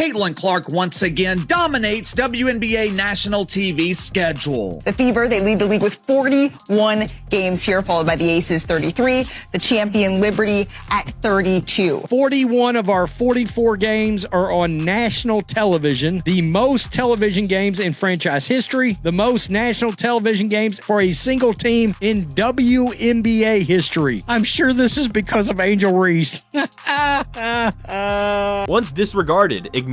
Caitlin Clark once again dominates WNBA national TV schedule. The Fever, they lead the league with 41 games here, followed by the Aces 33, the champion Liberty at 32. 41 of our 44 games are on national television, the most television games in franchise history, the most national television games for a single team in WNBA history. I'm sure this is because of Angel Reese. Once disregarded, ignored,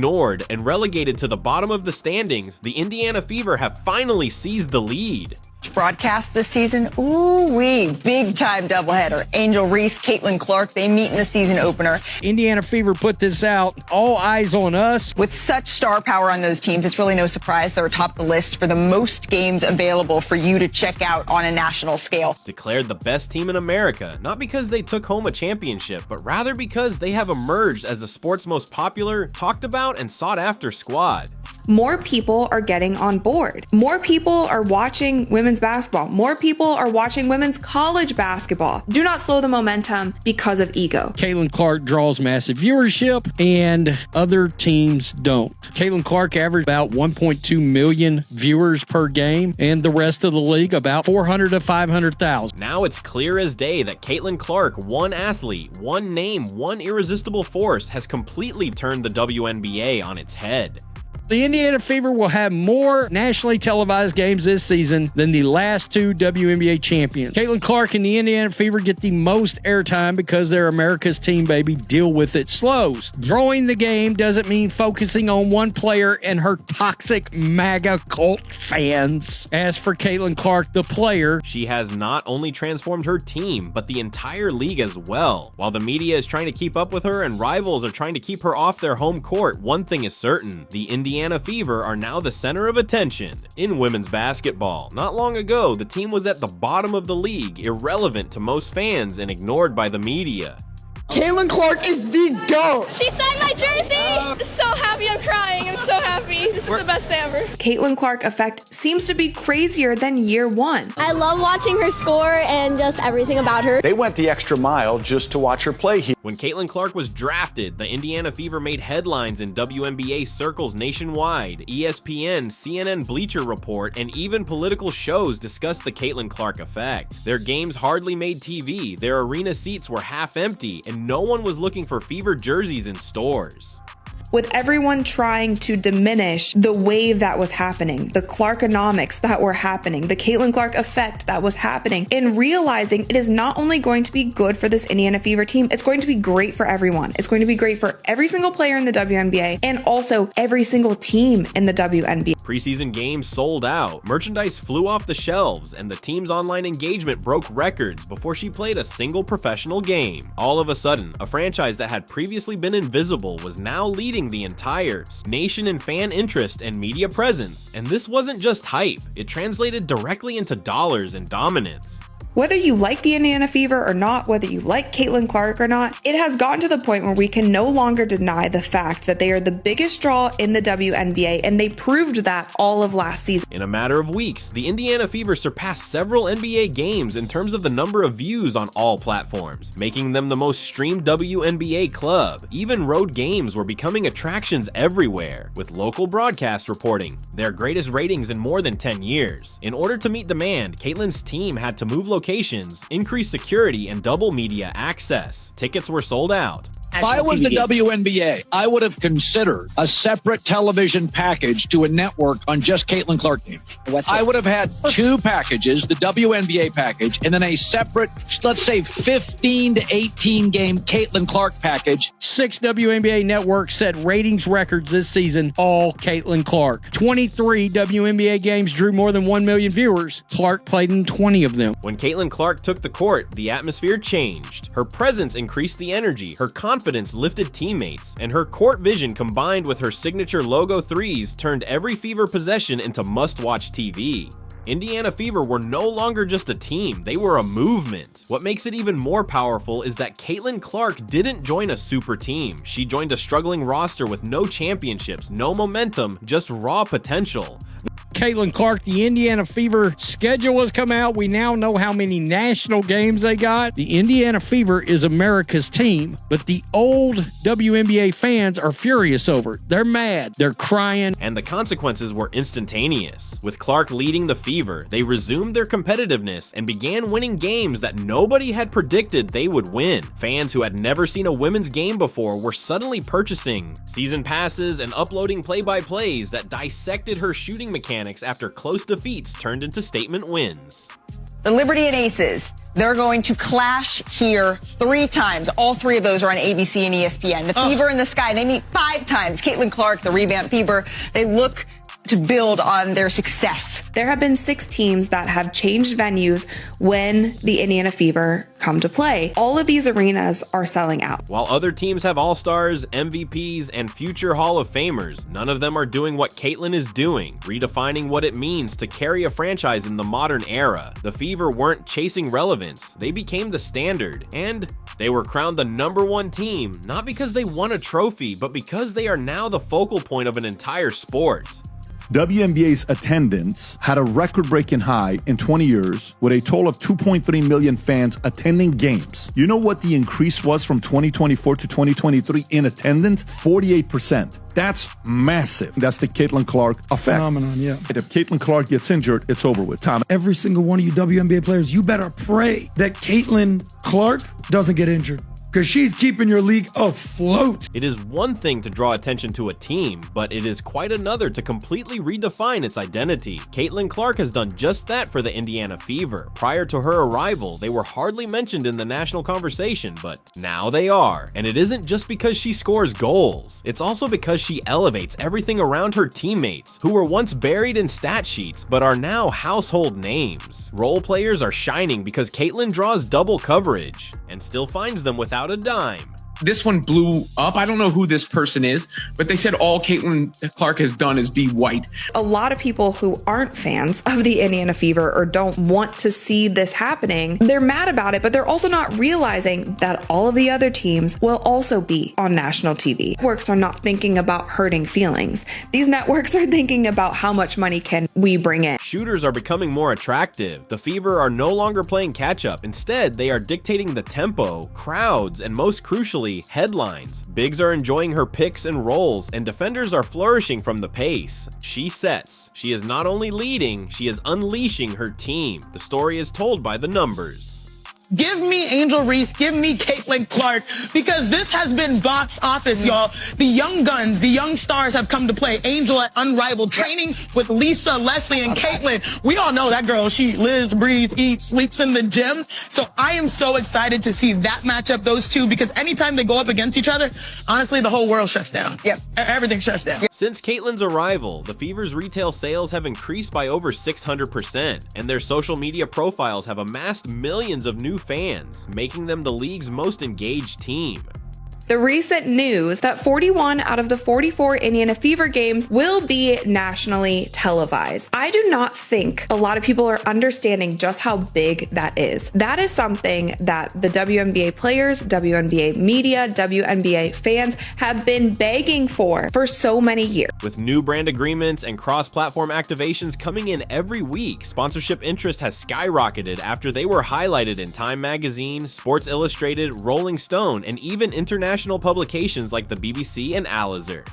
and relegated to the bottom of the standings, the Indiana Fever have finally seized the lead. Broadcast this season, ooh-wee, big-time doubleheader. Angel Reese, Caitlin Clark, they meet in the season opener. Indiana Fever put this out, all eyes on us. With such star power on those teams, it's really no surprise they're atop the list for the most games available for you to check out on a national scale. Declared the best team in America, not because they took home a championship, but rather because they have emerged as the sport's most popular, talked about, and sought after squad. More people are getting on board. More people are watching women's basketball. More people are watching women's college basketball. Do not slow the momentum because of ego. Caitlin Clark draws massive viewership and other teams don't. Caitlin Clark averaged about 1.2 million viewers per game and the rest of the league about 400 to 500,000. Now it's clear as day that Caitlin Clark, one athlete, one name, one irresistible force, has completely turned the WNBA on its head. The Indiana Fever will have more nationally televised games this season than the last two WNBA champions. Caitlin Clark and the Indiana Fever get the most airtime because they're America's team, baby. Deal with it. Slows. Growing the game doesn't mean focusing on one player and her toxic MAGA cult fans. As for Caitlin Clark, the player, she has not only transformed her team, but the entire league as well. While the media is trying to keep up with her and rivals are trying to keep her off their home court, one thing is certain: the Indiana Fever are now the center of attention in women's basketball. Not long ago, the team was at the bottom of the league, irrelevant to most fans and ignored by the media. Caitlin Clark is the GOAT! She signed my jersey! I'm so happy, I'm crying, I'm so happy. This is the best day ever. Caitlin Clark effect seems to be crazier than year one. I love watching her score and just everything about her. They went the extra mile just to watch her play here. When Caitlin Clark was drafted, the Indiana Fever made headlines in WNBA circles nationwide. ESPN, CNN Bleacher Report, and even political shows discussed the Caitlin Clark effect. Their games hardly made TV, their arena seats were half empty, and no one was looking for Fever jerseys in stores. With everyone trying to diminish the wave that was happening, the Clarkonomics that were happening, the Caitlin Clark effect that was happening, and realizing it is not only going to be good for this Indiana Fever team, it's going to be great for everyone. It's going to be great for every single player in the WNBA and also every single team in the WNBA. Preseason games sold out, merchandise flew off the shelves, and the team's online engagement broke records before she played a single professional game. All of a sudden, a franchise that had previously been invisible was now leading the entire nation in fan interest and media presence. And this wasn't just hype, it translated directly into dollars and dominance. Whether you like the Indiana Fever or not, whether you like Caitlin Clark or not, it has gotten to the point where we can no longer deny the fact that they are the biggest draw in the WNBA, and they proved that all of last season. In a matter of weeks, the Indiana Fever surpassed several NBA games in terms of the number of views on all platforms, making them the most streamed WNBA club. Even road games were becoming attractions everywhere, with local broadcasts reporting their greatest ratings in more than 10 years. In order to meet demand, Caitlin's team had to move locations, increase security, and double media access. Tickets were sold out. If I was the WNBA, I would have considered a separate television package to a network on just Caitlin Clark games. I would have had two packages, the WNBA package, and then a separate, let's say 15 to 18 game Caitlin Clark package. 6 WNBA networks set ratings records this season, all Caitlin Clark. 23 WNBA games drew more than 1 million viewers. Clark played in 20 of them. When Caitlin Clark took the court, the atmosphere changed. Her presence increased the energy, her confidence lifted teammates, and her court vision combined with her signature logo threes turned every Fever possession into must-watch TV. Indiana Fever were no longer just a team, they were a movement. What makes it even more powerful is that Caitlin Clark didn't join a super team. She joined a struggling roster with no championships, no momentum, just raw potential. Caitlin Clark. The Indiana Fever schedule has come out. We now know how many national games they got. The Indiana Fever is America's team, but the old WNBA fans are furious over it. They're mad. They're crying. And the consequences were instantaneous. With Clark leading the Fever, they resumed their competitiveness and began winning games that nobody had predicted they would win. Fans who had never seen a women's game before were suddenly purchasing season passes and uploading play-by-plays that dissected her shooting mechanics after close defeats turned into statement wins. The Liberty and Aces, they're going to clash here 3 times. All 3 of those are on ABC and ESPN. The Fever and the Sky, they meet 5 times. Caitlin Clark, the revamped Fever, they look to build on their success. There have been 6 teams that have changed venues when the Indiana Fever come to play. All of these arenas are selling out. While other teams have all-stars, MVPs, and future Hall of Famers, none of them are doing what Caitlin is doing, redefining what it means to carry a franchise in the modern era. The Fever weren't chasing relevance, they became the standard, and they were crowned the #1 team, not because they won a trophy, but because they are now the focal point of an entire sport. WNBA's attendance had a record-breaking high in 20 years with a total of 2.3 million fans attending games. You know what the increase was from 2024 to 2023 in attendance? 48%. That's massive. That's the Caitlin Clark effect. Phenomenon, yeah. If Caitlin Clark gets injured, it's over with. Tom. Every single one of you WNBA players, you better pray that Caitlin Clark doesn't get injured, because she's keeping your league afloat. It is one thing to draw attention to a team, but it is quite another to completely redefine its identity. Caitlin Clark has done just that for the Indiana Fever. Prior to her arrival, they were hardly mentioned in the national conversation, but now they are. And it isn't just because she scores goals. It's also because she elevates everything around her teammates, who were once buried in stat sheets, but are now household names. Role players are shining because Caitlin draws double coverage, and still finds them without a dime. This one blew up. I don't know who this person is, but they said all Caitlin Clark has done is be white. A lot of people who aren't fans of the Indiana Fever or don't want to see this happening, they're mad about it, but they're also not realizing that all of the other teams will also be on national TV. Networks are not thinking about hurting feelings. These networks are thinking about how much money can we bring in. Shooters are becoming more attractive. The Fever are no longer playing catch-up. Instead, they are dictating the tempo, crowds, and most crucially, headlines. Bigs are enjoying her picks and rolls, and defenders are flourishing from the pace. She sets. She is not only leading, she is unleashing her team. The story is told by the numbers. Give me Angel Reese, give me Caitlin Clark, because this has been box office, y'all. The young guns, the young stars have come to play. Angel at Unrivaled, training with Lisa, Leslie, and Caitlin. We all know that girl. She lives, breathes, eats, sleeps in the gym. So I am so excited to see that matchup, those two, because anytime they go up against each other, honestly, the whole world shuts down. Yep. Everything shuts down. Since Caitlin's arrival, the Fever's retail sales have increased by over 600%, and their social media profiles have amassed millions of new fans, making them the league's most engaged team. The recent news that 41 out of the 44 Indiana Fever games will be nationally televised. I do not think a lot of people are understanding just how big that is. That is something that the WNBA players, WNBA media, WNBA fans have been begging for so many years. With new brand agreements and cross-platform activations coming in every week, sponsorship interest has skyrocketed after they were highlighted in Time Magazine, Sports Illustrated, Rolling Stone, and even international publications like the BBC and Alizar.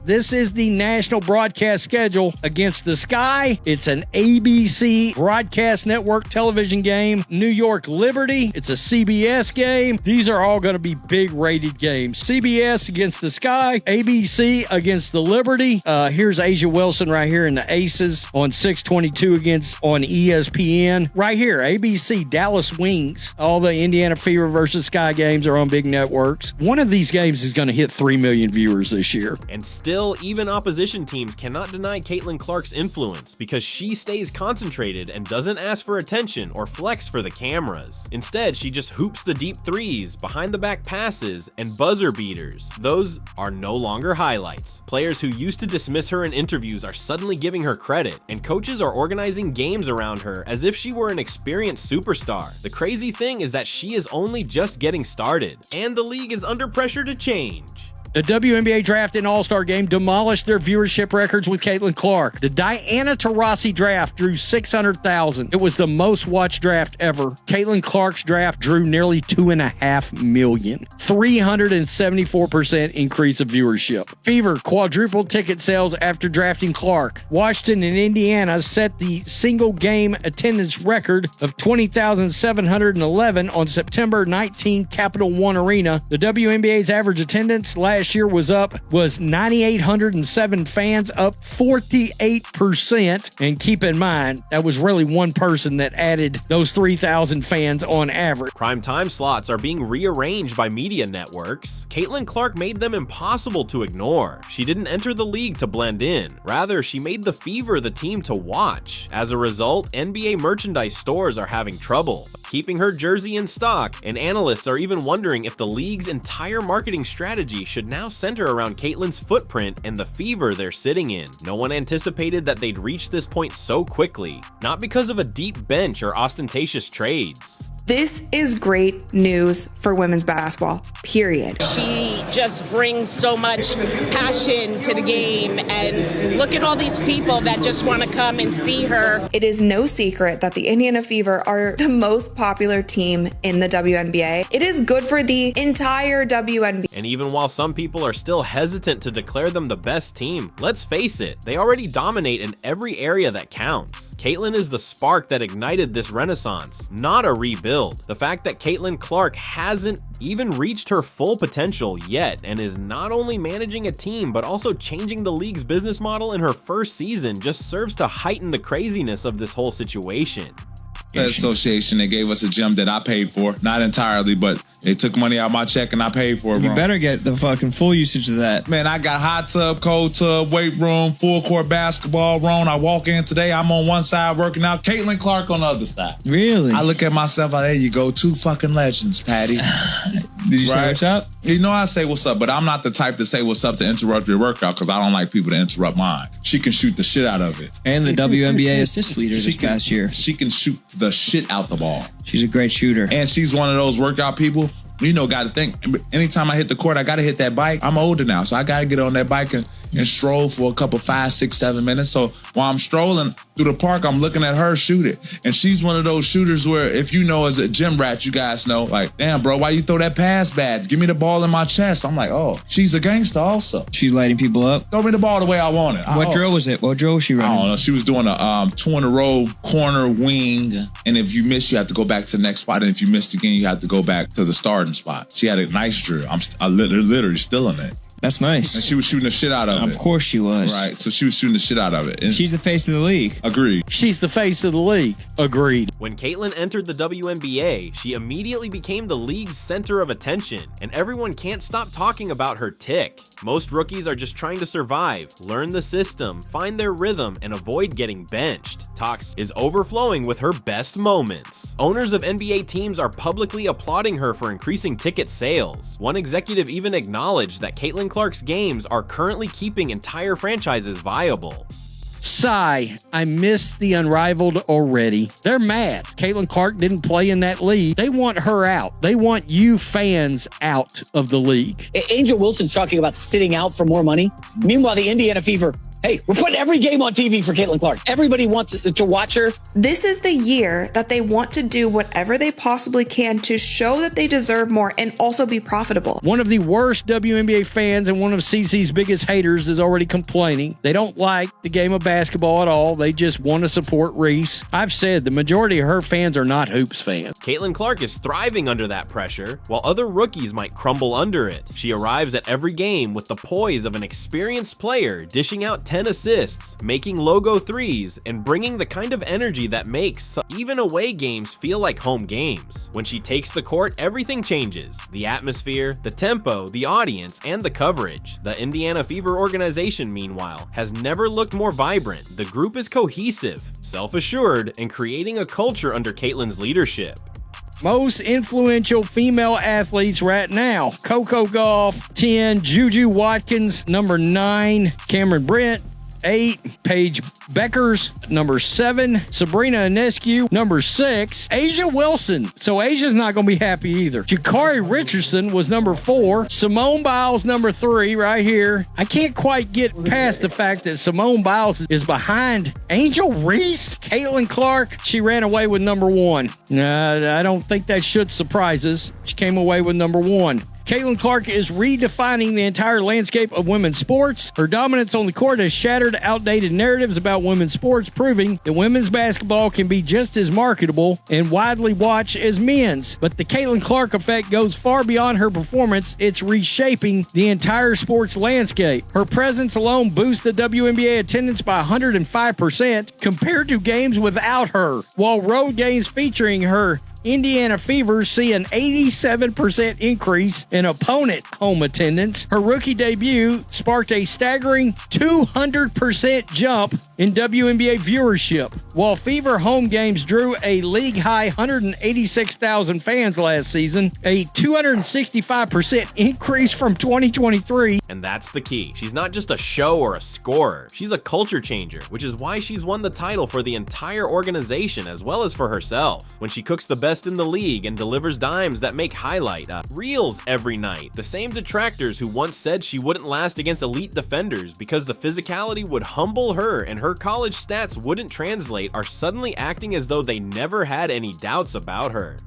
This is the national broadcast schedule against the Sky. It's an ABC broadcast network television game. New York Liberty. It's a CBS game. These are all going to be big rated games. CBS against the Sky. ABC against the Liberty. Here's Asia Wilson right here in the Aces on 622 on ESPN. Right here, ABC, Dallas Wings. All the Indiana Fever versus Sky games are on big networks. One of these games is going to hit 3 million viewers this year. And still, even opposition teams cannot deny Caitlin Clark's influence because she stays concentrated and doesn't ask for attention or flex for the cameras. Instead, she just hoops the deep threes, behind the back passes, and buzzer beaters. Those are no longer highlights. Players who used to dismiss her in interviews are suddenly giving her credit, and coaches are organizing games around her as if she were an experienced superstar. The crazy thing is that she is only just getting started, and the league is under pressure to change. The WNBA Draft and All-Star Game demolished their viewership records with Caitlin Clark. The Diana Taurasi draft drew 600,000. It was the most watched draft ever. Caitlin Clark's draft drew nearly 2.5 million. 374% increase of viewership. Fever quadrupled ticket sales after drafting Clark. Washington and Indiana set the single game attendance record of 20,711 on September 19 Capital One Arena. The WNBA's average attendance last year was 9,807 fans, up 48%. And keep in mind, that was really one person that added those 3,000 fans on average. Prime time slots are being rearranged by media networks. Caitlin Clark made them impossible to ignore. She didn't enter the league to blend in. Rather, she made the Fever the team to watch. As a result, NBA merchandise stores are having trouble keeping her jersey in stock, and analysts are even wondering if the league's entire marketing strategy should now center around Caitlin's footprint and the fever they're sitting in. No one anticipated that they'd reach this point so quickly, not because of a deep bench or ostentatious trades. This is great news for women's basketball, period. She just brings so much passion to the game, and look at all these people that just want to come and see her. It is no secret that the Indiana Fever are the most popular team in the WNBA. It is good for the entire WNBA. And even while some people are still hesitant to declare them the best team, let's face it, they already dominate in every area that counts. Caitlin is the spark that ignited this renaissance, not a rebuild. The fact that Caitlin Clark hasn't even reached her full potential yet and is not only managing a team but also changing the league's business model in her first season just serves to heighten the craziness of this whole situation. The association, they gave us a gym that I paid for, not entirely, but they took money out of my check and I paid for it. You better get the fucking full usage of that. Man, I got hot tub, cold tub, weight room, full court basketball room. I walk in today, I'm on one side working out, Caitlin Clark on the other side. Really? I look at myself, there you go, two fucking legends, Patty. Did you say what's up? You know I say what's up, but I'm not the type to say what's up to interrupt your workout because I don't like people to interrupt mine. She can shoot the shit out of it. And the WNBA assist leader this past year. She can shoot the shit out the ball. She's a great shooter. And she's one of those workout people, you know, got to think, anytime I hit the court, I got to hit that bike. I'm older now, so I got to get on that bike and stroll for a couple 5, 6, 7 minutes. So while I'm strolling through the park, I'm looking at her shoot it. And she's one of those shooters where if you know as a gym rat, you guys know, like, damn, bro, why you throw that pass bad? Give me the ball in my chest. I'm like, oh, she's a gangster also. She's lighting people up. Throw me the ball the way I want it. What drill was it? What drill was she running? I don't know. She was doing a 2 in a row corner wing. And if you miss, you have to go back to the next spot. And if you missed again, you have to go back to the starting spot. She had a nice drill. I'm literally still in it. That's nice. And she was shooting the shit out of it. Of course she was. Right, so she was shooting the shit out of it. And she's the face of the league. Agreed. She's the face of the league. Agreed. When Caitlin entered the WNBA, she immediately became the league's center of attention, and everyone can't stop talking about her tick. Most rookies are just trying to survive, learn the system, find their rhythm, and avoid getting benched. Talks is overflowing with her best moments. Owners of NBA teams are publicly applauding her for increasing ticket sales. One executive even acknowledged that Caitlin Clark's games are currently keeping entire franchises viable. Sigh, I miss the unrivaled already. They're mad. Caitlin Clark didn't play in that league. They want her out. They want you fans out of the league. Angel Wilson's talking about sitting out for more money. Meanwhile, the Indiana Fever, hey, we're putting every game on TV for Caitlin Clark. Everybody wants to watch her. This is the year that they want to do whatever they possibly can to show that they deserve more and also be profitable. One of the worst WNBA fans and one of CC's biggest haters is already complaining. They don't like the game of basketball at all. They just want to support Reese. I've said the majority of her fans are not Hoops fans. Caitlin Clark is thriving under that pressure, while other rookies might crumble under it. She arrives at every game with the poise of an experienced player, dishing out 10 assists, making logo threes, and bringing the kind of energy that makes even away games feel like home games. When she takes the court, everything changes. The atmosphere, the tempo, the audience, and the coverage. The Indiana Fever organization, meanwhile, has never looked more vibrant. The group is cohesive, self-assured, and creating a culture under Caitlin's leadership. Most influential female athletes right now: Coco Gauff, 10, Juju Watkins, number 9, Cameron Brent, 8, Paige Beckers. Number 7, Sabrina Ionescu. Number 6, Asia Wilson. So Asia's not going to be happy either. Jakari Richardson was number 4. Simone Biles, number 3, right here. I can't quite get past the fact that Simone Biles is behind Angel Reese. Caitlin Clark, she ran away with number 1. I don't think that should surprise us. She came away with number 1. Caitlin Clark is redefining the entire landscape of women's sports. Her dominance on the court has shattered outdated narratives about women's sports, proving that women's basketball can be just as marketable and widely watched as men's. But the Caitlin Clark effect goes far beyond her performance. It's reshaping the entire sports landscape. Her presence alone boosts the WNBA attendance by 105% compared to games without her, while road games featuring her Indiana Fever see an 87% increase in opponent home attendance. Her rookie debut sparked a staggering 200% jump in WNBA viewership, while Fever home games drew a league-high 186,000 fans last season, a 265% increase from 2023. And that's the key. She's not just a show or a scorer. She's a culture changer, which is why she's won the title for the entire organization as well as for herself. When she cooks the best in the league and delivers dimes that make highlight reels every night. The same detractors who once said she wouldn't last against elite defenders because the physicality would humble her and her college stats wouldn't translate are suddenly acting as though they never had any doubts about her.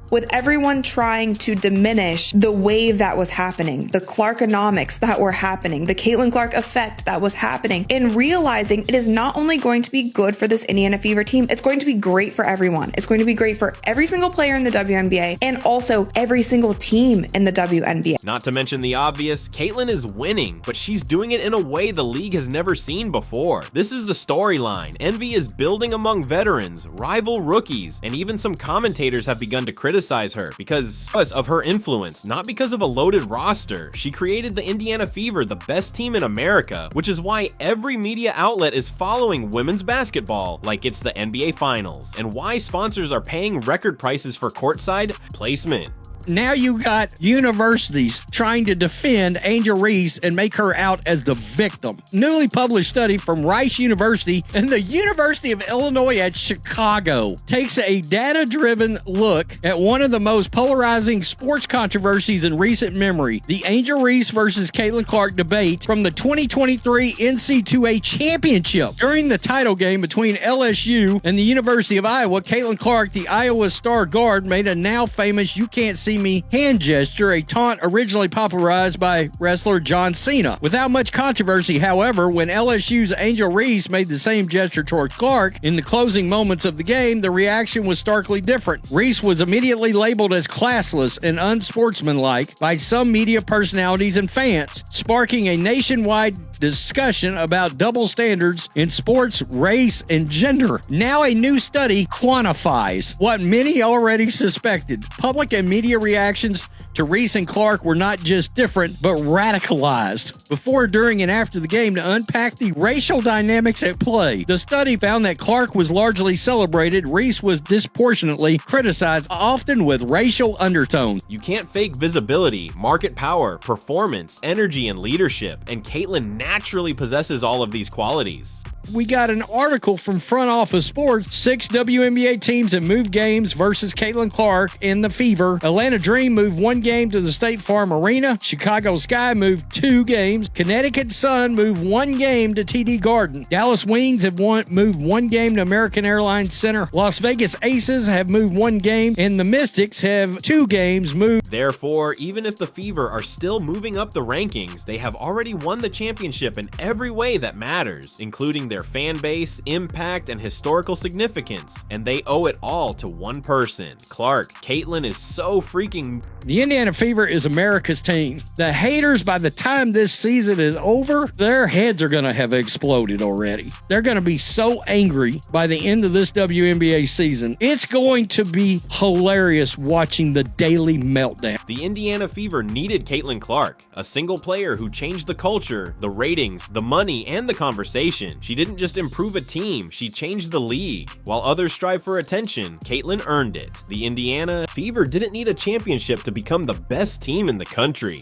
With everyone trying to diminish the wave that was happening, the Clarkonomics that were happening, the Caitlin Clark effect that was happening, and realizing it is not only going to be good for this Indiana Fever team, it's going to be great for everyone. It's going to be great for every single player in the WNBA and also every single team in the WNBA. Not to mention the obvious, Caitlin is winning, but she's doing it in a way the league has never seen before. This is the storyline. Envy is building among veterans, rival rookies, and even some commentators have begun to criticize her because of her influence, not because of a loaded roster. She created the Indiana Fever, the best team in America, which is why every media outlet is following women's basketball like it's the NBA Finals, and why sponsors are paying record prices for courtside placement. Now you got universities trying to defend Angel Reese and make her out as the victim. Newly published study from Rice University and the University of Illinois at Chicago takes a data-driven look at one of the most polarizing sports controversies in recent memory, the Angel Reese versus Caitlin Clark debate from the 2023 NCAA Championship. During the title game between LSU and the University of Iowa, Caitlin Clark, the Iowa star guard, made a now famous "You Can't See Me" hand gesture, a taunt originally popularized by wrestler John Cena. Without much controversy, however, when LSU's Angel Reese made the same gesture toward Clark in the closing moments of the game, the reaction was starkly different. Reese was immediately labeled as classless and unsportsmanlike by some media personalities and fans, sparking a nationwide discussion about double standards in sports, race, and gender. Now a new study quantifies what many already suspected. Public and media reactions to Reese and Clark were not just different, but radicalized. Before, during, and after the game, to unpack the racial dynamics at play, the study found that Clark was largely celebrated, Reese was disproportionately criticized, often with racial undertones. You can't fake visibility, market power, performance, energy, and leadership, and Caitlin naturally possesses all of these qualities. We got an article from Front Office Sports. 6 WNBA teams have moved games versus Caitlin Clark in the Fever. Atlanta Dream moved 1 game to the State Farm Arena. Chicago Sky moved 2 games. Connecticut Sun moved 1 game to TD Garden. Dallas Wings have moved 1 game to American Airlines Center. Las Vegas Aces have moved 1 game, and the Mystics have 2 games moved. Therefore, even if the Fever are still moving up the rankings, they have already won the championship in every way that matters, including their fan base, impact, and historical significance, and they owe it all to one person, Clark. Caitlin is so freaking... The Indiana Fever is America's team. The haters, by the time this season is over, their heads are going to have exploded already. They're going to be so angry by the end of this WNBA season. It's going to be hilarious watching the daily meltdown. The Indiana Fever needed Caitlin Clark, a single player who changed the culture, the ratings, the money, and the conversation. She didn't just improve a team, she changed the league. While others strive for attention, Caitlin earned it. The Indiana Fever didn't need a championship to become the best team in the country.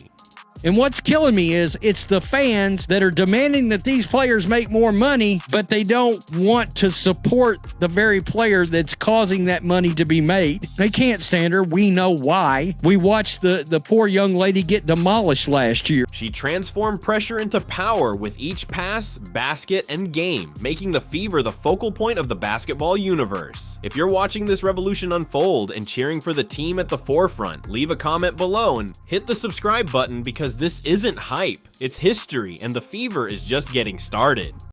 And what's killing me is it's the fans that are demanding that these players make more money, but they don't want to support the very player that's causing that money to be made. They can't stand her. We know why. We watched the poor young lady get demolished last year. She transformed pressure into power with each pass, basket, and game, making the Fever the focal point of the basketball universe. If you're watching this revolution unfold and cheering for the team at the forefront, leave a comment below and hit the subscribe button because this isn't hype. It's history, and the Fever is just getting started.